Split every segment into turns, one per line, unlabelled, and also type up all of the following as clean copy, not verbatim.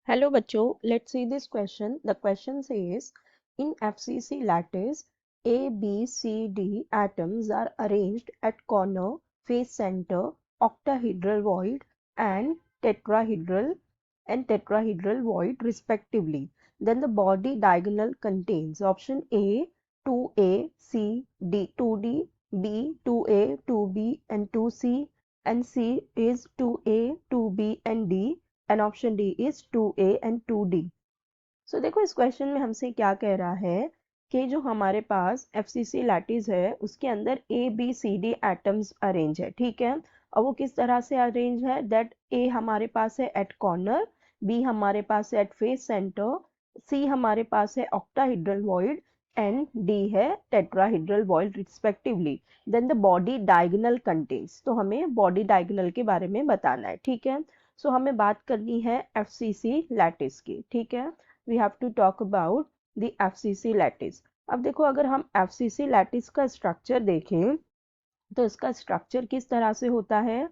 Hello bachcho, let's see this question. The question says, in FCC lattice, A, B, C, D atoms are arranged at corner, face center, octahedral void and tetrahedral void respectively. Then the body diagonal contains option A, 2A, C, D, 2D, B, 2A, 2B and 2C, and C is 2A, 2B and D, and option D is 2A and 2D। सो देखो इस question में हमसे क्या कह रहा है कि जो हमारे पास FCC लैटिस है उसके अंदर ABCD एटम्स अरेंज है, ठीक है। और वो किस तरह से अरेंज है, दैट A हमारे पास है एट कॉर्नर, B हमारे पास है एट फेस सेंटर, C हमारे पास है ऑक्टाहेड्रल वॉइड एंड D है tetrahedral void respectively. Then the body diagonal contains, तो हमें बॉडी डायगोनल के बारे में बताना है, ठीक है। सो हमें बात करनी है FCC लैटिस की, ठीक है। We have to talk about the FCC lattice. अब देखो अगर हम FCC लैटिस का स्ट्रक्चर देखें तो इसका स्ट्रक्चर किस तरह से होता है।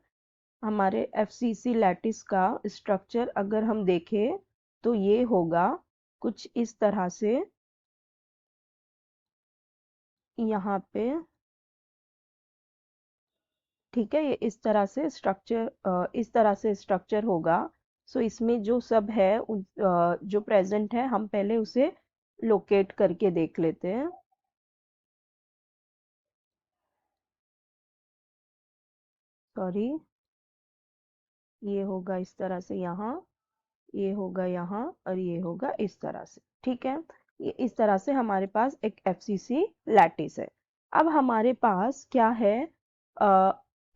हमारे FCC लैटिस का स्ट्रक्चर अगर हम देखें तो ये होगा कुछ इस तरह से, यहाँ पे, ठीक है। ये इस तरह से स्ट्रक्चर होगा। सो इसमें जो सब है जो प्रेजेंट है हम पहले उसे लोकेट करके देख लेते हैं। सॉरी, ये होगा इस तरह से यहाँ, ये होगा यहाँ और ये होगा इस तरह से, ठीक है। ये इस तरह से हमारे पास एक FCC लैटिस है। अब हमारे पास क्या है,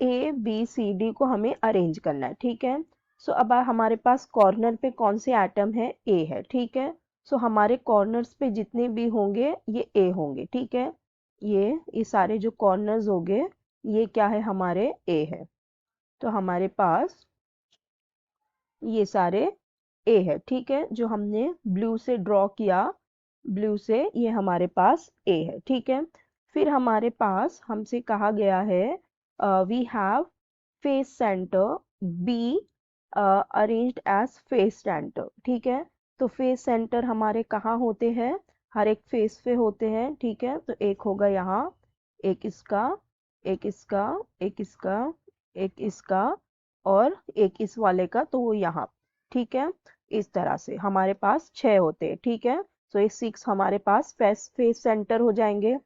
ABCD को हमें अरेंज करना है, ठीक है। सो अब हमारे पास कॉर्नर पे कौन से एटम है, A है, ठीक है। सो हमारे कॉर्नर्स पे जितने भी होंगे ये A होंगे, ठीक है। ये सारे जो कॉर्नर्स होंगे ये क्या है, हमारे A है। तो हमारे पास ये सारे A है, ठीक है। जो हमने ब्लू से ड्रॉ किया, ब्लू से, ये हमारे पास A है, ठीक है। फिर हमारे पास हमसे कहा गया है we have face centre B arranged as face centre, ठीक है। तो फेस सेंटर हमारे कहाँ होते हैं, हर एक फेस पे होते हैं, ठीक है। तो एक होगा यहाँ, एक इसका, एक इसका, एक इसका, एक इसका और एक इस वाले का, तो वो यहाँ, ठीक है। इस तरह से हमारे पास 6 होते हैं, ठीक है। तो ये 6 हमारे पास फेस फेस सेंटर हो जाएंगे।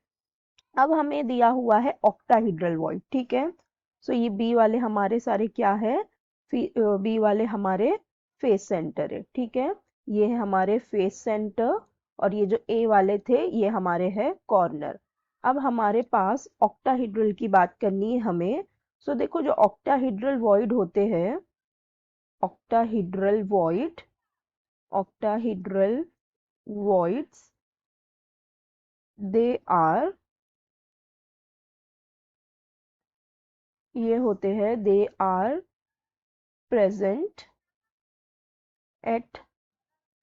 अब हमें दिया हुआ है ऑक्टाहेड्रल वॉइड, ठीक है। सो ये बी वाले हमारे सारे क्या है, बी वाले हमारे फेस सेंटर है, ठीक है। ये है हमारे फेस सेंटर और ये जो ए वाले थे ये हमारे है कॉर्नर। अब हमारे पास ऑक्टाहेड्रल की बात करनी है हमें। सो देखो जो ऑक्टाहेड्रल वॉइड होते हैं, octahedral void, octahedral voids, they are, ये होते हैं, they are present at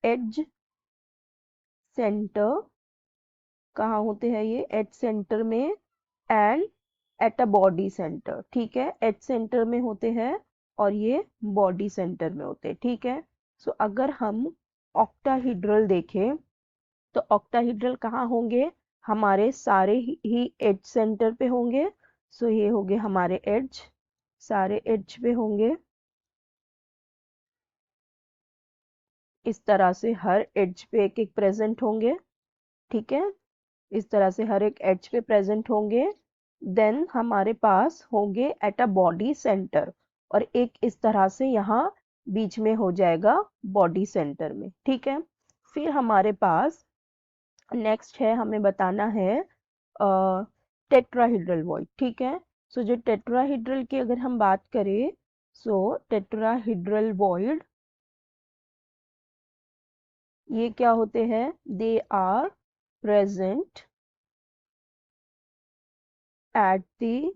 edge center, कहाँ होते हैं ये, एट सेंटर में and at a body centre, ठीक है। एट सेंटर में होते हैं और ये बॉडी सेंटर में होते हैं, ठीक है। सो अगर हम ऑक्टाहेड्रल देखें तो ऑक्टाहेड्रल कहाँ होंगे, हमारे सारे ही एज सेंटर पे होंगे। सो ये होंगे हमारे एज, सारे एज पे होंगे, इस तरह से हर एज पे एक एक प्रेजेंट होंगे, ठीक है। इस तरह से हर एक एज पे प्रेजेंट होंगे। देन हमारे पास होंगे एट अ बॉडी सेंटर और एक इस तरह से यहाँ बीच में हो जाएगा बॉडी सेंटर में, ठीक है। फिर हमारे पास नेक्स्ट है, हमें बताना है टेट्राहेड्रल वॉइड, ठीक है। सो जो टेट्राहेड्रल की अगर हम बात करें, सो टेट्राहेड्रल वॉइड ये क्या होते हैं, they are present at the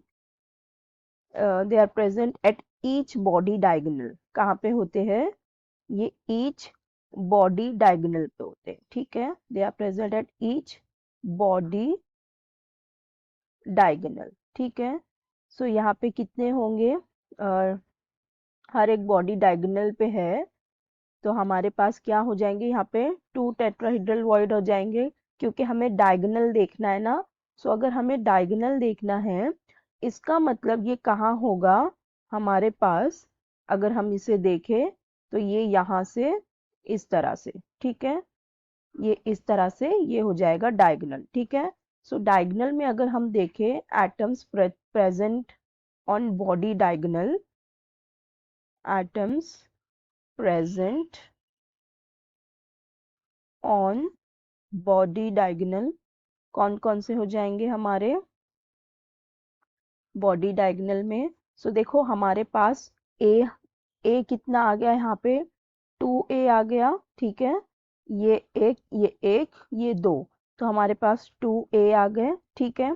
they are present at each body diagonal, कहाँ पे होते हैं, ये ईच बॉडी डायगोनल पे होते हैं, ठीक है। They are present at each body diagonal, ठीक है। सो यहाँ पे कितने होंगे, हर एक बॉडी डायगोनल पे है तो हमारे पास क्या हो जाएंगे यहाँ पे 2 टेट्राहेड्रल वॉइड हो जाएंगे, क्योंकि हमें डायगोनल देखना है ना। सो अगर हमें डायगोनल देखना है, इसका मतलब ये कहाँ होगा हमारे पास, अगर हम इसे देखें तो ये यहाँ से इस तरह से, ठीक है, ये इस तरह से ये हो जाएगा डायगोनल, ठीक है। सो डायगोनल में अगर हम देखें atoms present on body diagonal, atoms present on body diagonal कौन कौन से हो जाएंगे हमारे बॉडी डायगोनल में। सो देखो हमारे पास ए कितना आ गया यहाँ पे 2a आ गया, ठीक है, ये एक ये एक ये दो, तो हमारे पास 2a आ गए, ठीक है।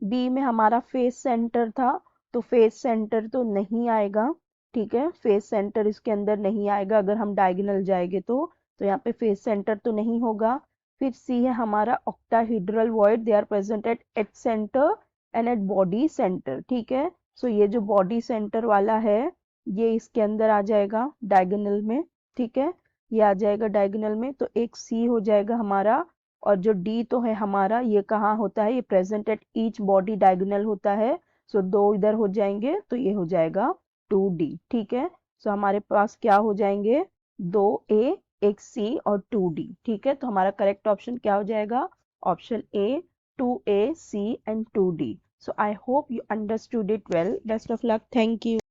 बी में हमारा फेस सेंटर था, तो फेस सेंटर तो नहीं आएगा, ठीक है, फेस सेंटर इसके अंदर नहीं आएगा अगर हम डायगोनल जाएंगे तो यहाँ पे फेस सेंटर तो नहीं होगा। फिर सी है हमारा octahedral void, they are present at centre and at body centre, ठीक है। सो ये जो बॉडी सेंटर वाला है ये इसके अंदर आ जाएगा डायगोनल में, ठीक है, ये आ जाएगा डायगोनल में, तो एक सी हो जाएगा हमारा। और जो डी तो है हमारा, ये कहाँ होता है, ये present at each body diagonal होता है। सो दो इधर हो जाएंगे तो ये हो जाएगा 2d, ठीक है। सो हमारे पास क्या हो जाएंगे 2a, एक सी और 2d, ठीक है। तो हमारा करेक्ट ऑप्शन क्या हो जाएगा, option A 2a, C and 2d. So I hope you understood it well. Best of luck. Thank you.